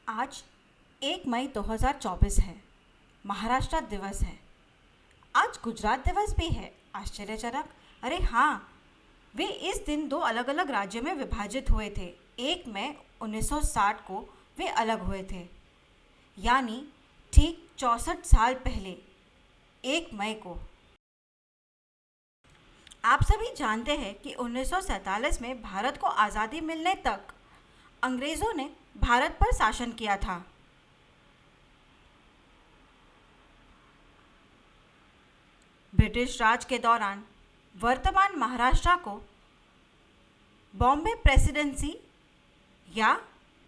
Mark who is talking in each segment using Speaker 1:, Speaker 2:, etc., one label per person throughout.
Speaker 1: आज 1 मई 2024 है। महाराष्ट्र दिवस है। आज गुजरात दिवस भी है। आश्चर्यजनक। अरे हाँ, वे इस दिन दो अलग अलग राज्यों में विभाजित हुए थे। 1 मई 1960 को वे अलग हुए थे, यानी ठीक 64 साल पहले 1 मई को। आप सभी जानते हैं कि 1947 में भारत को आज़ादी मिलने तक अंग्रेज़ों ने भारत पर शासन किया था। ब्रिटिश राज के दौरान वर्तमान महाराष्ट्र को बॉम्बे प्रेसिडेंसी या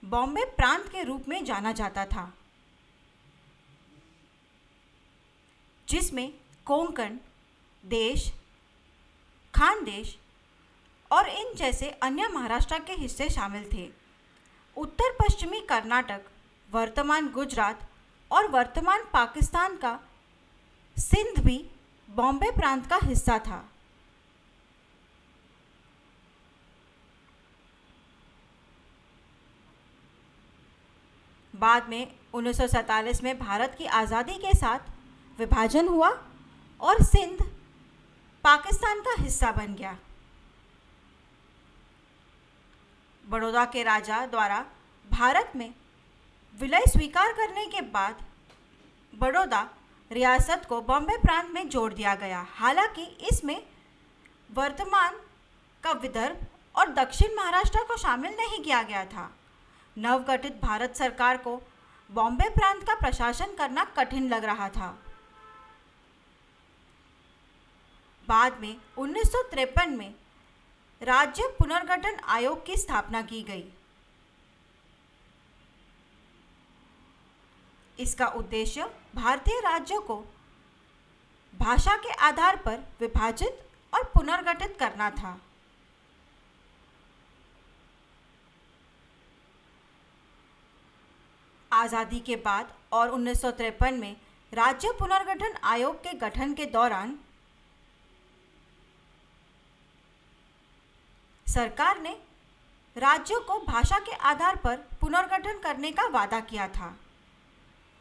Speaker 1: बॉम्बे प्रांत के रूप में जाना जाता था, जिसमें कोंकण देश, खानदेश और इन जैसे अन्य महाराष्ट्र के हिस्से शामिल थे। उत्तर पश्चिमी कर्नाटक, वर्तमान गुजरात और वर्तमान पाकिस्तान का सिंध भी बॉम्बे प्रांत का हिस्सा था। बाद में 1947 में भारत की आज़ादी के साथ विभाजन हुआ और सिंध पाकिस्तान का हिस्सा बन गया। बड़ौदा के राजा द्वारा भारत में विलय स्वीकार करने के बाद बड़ौदा रियासत को बॉम्बे प्रांत में जोड़ दिया गया। हालांकि इसमें वर्तमान का विदर्भ और दक्षिण महाराष्ट्र को शामिल नहीं किया गया था। नवगठित भारत सरकार को बॉम्बे प्रांत का प्रशासन करना कठिन लग रहा था। बाद में 1953 में राज्य पुनर्गठन आयोग की स्थापना की गई। इसका उद्देश्य भारतीय राज्यों को भाषा के आधार पर विभाजित और पुनर्गठित करना था। आज़ादी के बाद और 1953 में राज्य पुनर्गठन आयोग के गठन के दौरान सरकार ने राज्यों को भाषा के आधार पर पुनर्गठन करने का वादा किया था।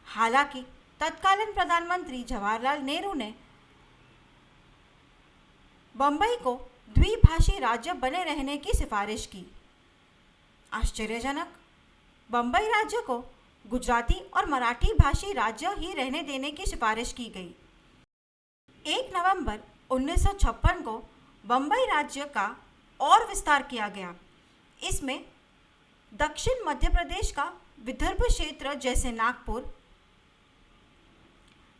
Speaker 1: हालांकि तत्कालीन प्रधानमंत्री जवाहरलाल नेहरू ने बम्बई को द्विभाषी राज्य बने रहने की सिफारिश की। आश्चर्यजनक। बम्बई राज्य को गुजराती और मराठी भाषी राज्य ही रहने देने की सिफारिश की गई। 1 नवंबर 1956 को बम्बई राज्य का और विस्तार किया गया। इसमें दक्षिण मध्य प्रदेश का विदर्भ क्षेत्र जैसे नागपुर,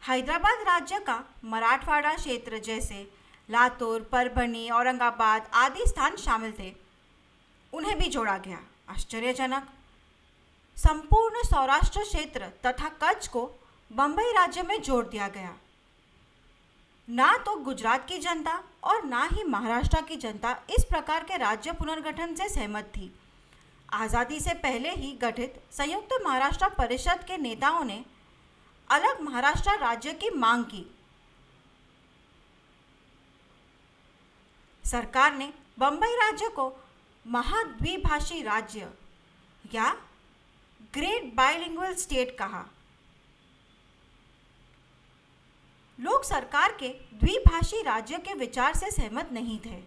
Speaker 1: हैदराबाद राज्य का मराठवाड़ा क्षेत्र जैसे लातूर, परभनी, औरंगाबाद आदि स्थान शामिल थे, उन्हें भी जोड़ा गया। आश्चर्यजनक। संपूर्ण सौराष्ट्र क्षेत्र तथा कच्छ को बम्बई राज्य में जोड़ दिया गया। ना तो गुजरात की जनता और ना ही महाराष्ट्र की जनता इस प्रकार के राज्य पुनर्गठन से सहमत थी। आज़ादी से पहले ही गठित संयुक्त महाराष्ट्र परिषद के नेताओं ने अलग महाराष्ट्र राज्य की मांग की। सरकार ने बम्बई राज्य को महाद्विभाषी राज्य या ग्रेट बाइलिंगुअल स्टेट कहा। लोग सरकार के द्विभाषी राज्य के विचार से सहमत नहीं थे।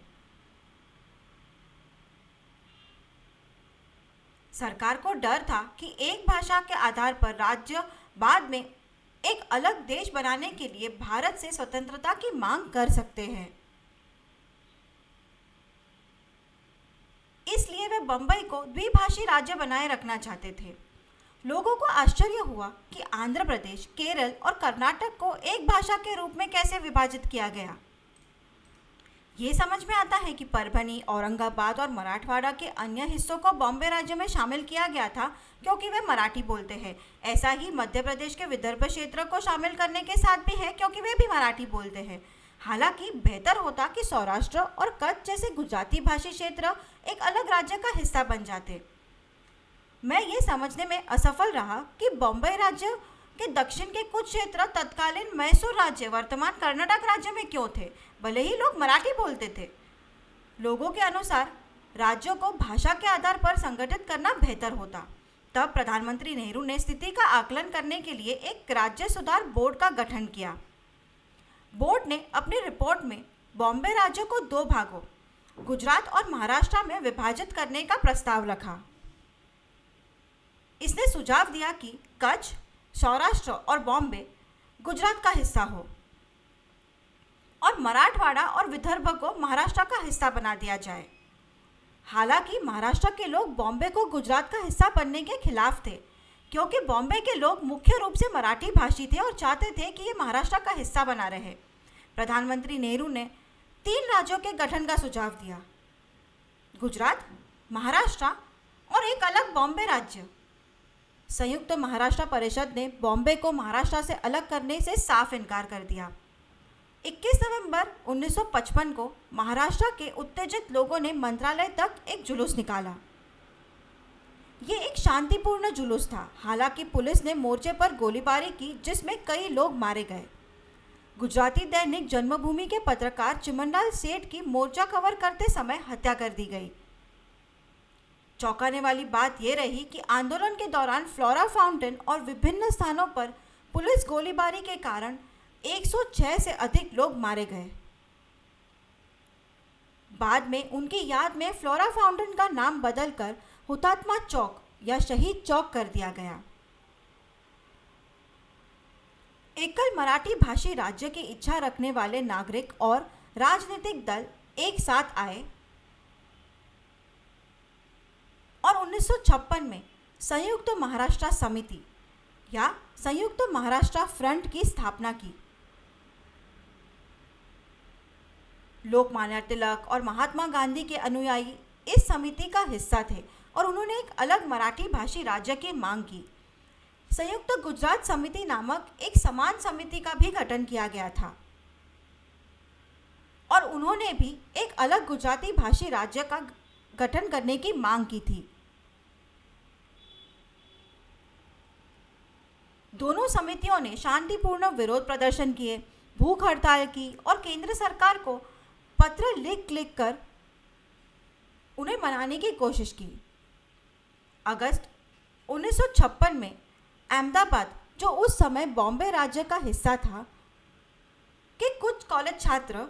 Speaker 1: सरकार को डर था कि एक भाषा के आधार पर राज्य बाद में एक अलग देश बनाने के लिए भारत से स्वतंत्रता की मांग कर सकते हैं। इसलिए वे बम्बई को द्विभाषी राज्य बनाए रखना चाहते थे। लोगों को आश्चर्य हुआ कि आंध्र प्रदेश, केरल और कर्नाटक को एक भाषा के रूप में कैसे विभाजित किया गया। ये समझ में आता है कि परभनी, औरंगाबाद और मराठवाड़ा के अन्य हिस्सों को बॉम्बे राज्य में शामिल किया गया था क्योंकि वे मराठी बोलते हैं। ऐसा ही मध्य प्रदेश के विदर्भ क्षेत्र को शामिल करने के साथ भी है क्योंकि वे भी मराठी बोलते हैं। हालांकि बेहतर होता कि सौराष्ट्र और कच्छ जैसे गुजराती भाषी क्षेत्र एक अलग राज्य का हिस्सा बन जाते। मैं ये समझने में असफल रहा कि बॉम्बे राज्य के दक्षिण के कुछ क्षेत्र तत्कालीन मैसूर राज्य, वर्तमान कर्नाटक राज्य में क्यों थे, भले ही लोग मराठी बोलते थे। लोगों के अनुसार राज्यों को भाषा के आधार पर संगठित करना बेहतर होता। तब प्रधानमंत्री नेहरू ने स्थिति का आकलन करने के लिए एक राज्य सुधार बोर्ड का गठन किया। बोर्ड ने अपनी रिपोर्ट में बॉम्बे राज्य को दो भागों, गुजरात और महाराष्ट्र में विभाजित करने का प्रस्ताव रखा। इसने सुझाव दिया कि कच्छ, सौराष्ट्र और बॉम्बे गुजरात का हिस्सा हो और मराठवाड़ा और विदर्भ को महाराष्ट्र का हिस्सा बना दिया जाए। हालांकि महाराष्ट्र के लोग बॉम्बे को गुजरात का हिस्सा बनने के खिलाफ थे, क्योंकि बॉम्बे के लोग मुख्य रूप से मराठी भाषी थे और चाहते थे कि ये महाराष्ट्र का हिस्सा बना रहे। प्रधानमंत्री नेहरू ने 3 राज्यों के गठन का सुझाव दिया, गुजरात, महाराष्ट्र और एक अलग बॉम्बे राज्य। संयुक्त महाराष्ट्र परिषद ने बॉम्बे को महाराष्ट्र से अलग करने से साफ इनकार कर दिया। 21 नवंबर 1955 को महाराष्ट्र के उत्तेजित लोगों ने मंत्रालय तक एक जुलूस निकाला। ये एक शांतिपूर्ण जुलूस था। हालांकि पुलिस ने मोर्चे पर गोलीबारी की, जिसमें कई लोग मारे गए। गुजराती दैनिक जन्मभूमि के पत्रकार चिमनलाल सेठ की मोर्चा कवर करते समय हत्या कर दी गई। चौंकाने वाली बात यह रही कि आंदोलन के दौरान फ्लोरा फाउंटेन और विभिन्न स्थानों पर पुलिस गोलीबारी के कारण 106 से अधिक लोग मारे गए। बाद में उनकी याद में फ्लोरा फाउंटेन का नाम बदलकर हुतात्मा चौक या शहीद चौक कर दिया गया। एकल मराठी भाषी राज्य की इच्छा रखने वाले नागरिक और राजनीतिक दल एक साथ आए और 1956 में संयुक्त महाराष्ट्र समिति या संयुक्त महाराष्ट्र फ्रंट की स्थापना की। लोकमान्य तिलक और महात्मा गांधी के अनुयायी इस समिति का हिस्सा थे और उन्होंने एक अलग मराठी भाषी राज्य की मांग की। संयुक्त गुजरात समिति नामक एक समान समिति का भी गठन किया गया था और उन्होंने भी एक अलग गुजराती भाषी राज्य का गठन करने की मांग की थी। दोनों समितियों ने शांतिपूर्ण विरोध प्रदर्शन किए, भूख हड़ताल की और केंद्र सरकार को पत्र लिख कर उन्हें मनाने की कोशिश की। अगस्त 1956 में अहमदाबाद, जो उस समय बॉम्बे राज्य का हिस्सा था, के कुछ कॉलेज छात्र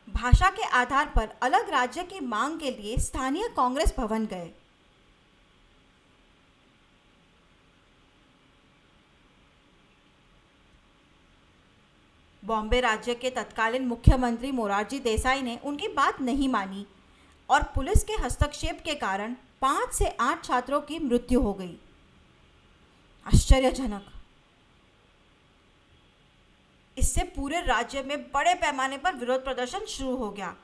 Speaker 1: भाषा के आधार पर अलग राज्य की मांग के लिए स्थानीय कांग्रेस भवन गए। बॉम्बे राज्य के तत्कालीन मुख्यमंत्री मोरारजी देसाई ने उनकी बात नहीं मानी और पुलिस के हस्तक्षेप के कारण 5 से 8 छात्रों की मृत्यु हो गई। आश्चर्यजनक। इससे पूरे राज्य में बड़े पैमाने पर विरोध प्रदर्शन शुरू हो गया।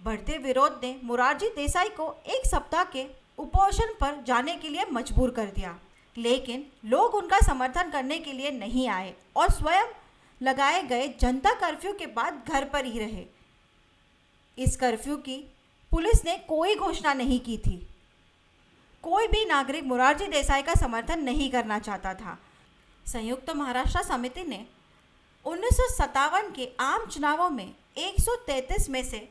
Speaker 1: बढ़ते विरोध ने मोरारजी देसाई को 1 सप्ताह के उपोषण पर जाने के लिए मजबूर कर दिया, लेकिन लोग उनका समर्थन करने के लिए नहीं आए और स्वयं लगाए गए जनता कर्फ्यू के बाद घर पर ही रहे। इस कर्फ्यू की पुलिस ने कोई घोषणा नहीं की थी। कोई भी नागरिक मोरारजी देसाई का समर्थन नहीं करना चाहता था। संयुक्त महाराष्ट्र समिति ने 1957 के आम चुनावों में 133 में से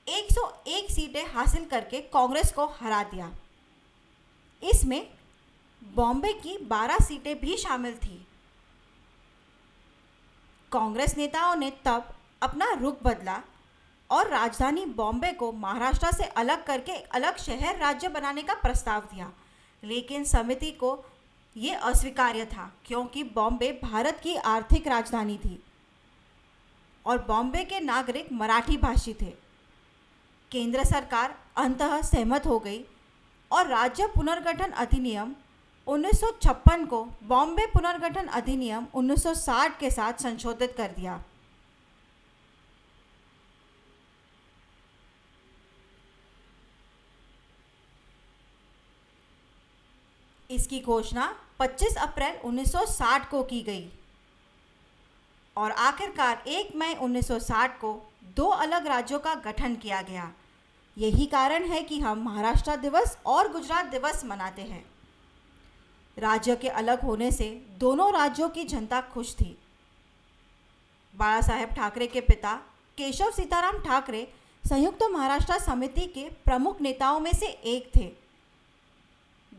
Speaker 1: 101 सीटें हासिल करके कांग्रेस को हरा दिया। इसमें बॉम्बे की 12 सीटें भी शामिल थी। कांग्रेस नेताओं ने तब अपना रुख बदला और राजधानी बॉम्बे को महाराष्ट्र से अलग करके एक अलग शहर राज्य बनाने का प्रस्ताव दिया, लेकिन समिति को ये अस्वीकार्य था, क्योंकि बॉम्बे भारत की आर्थिक राजधानी थी और बॉम्बे के नागरिक मराठी भाषी थे। केंद्र सरकार अंततः सहमत हो गई और राज्य पुनर्गठन अधिनियम 1956 को बॉम्बे पुनर्गठन अधिनियम 1960 के साथ संशोधित कर दिया। इसकी घोषणा 25 अप्रैल 1960 को की गई और आखिरकार 1 मई 1960 को 2 अलग राज्यों का गठन किया गया। यही कारण है कि हम महाराष्ट्र दिवस और गुजरात दिवस मनाते हैं। राज्य के अलग होने से दोनों राज्यों की जनता खुश थी। बाला साहेब ठाकरे के पिता केशव सीताराम ठाकरे संयुक्त महाराष्ट्र समिति के प्रमुख नेताओं में से एक थे।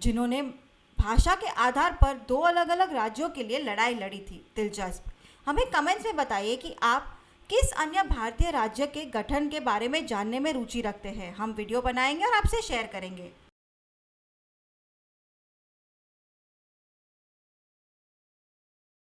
Speaker 1: जिन्होंने भाषा के आधार पर दो अलग-अलग राज्यों के लिए लड़ाई लड़ी थी। दिलचस्प। हमें कमेंट्स में बताइए कि आप किस अन्य भारतीय राज्य के गठन के बारे में जानने में रुचि रखते हैं। हम वीडियो बनाएंगे और आपसे शेयर करेंगे।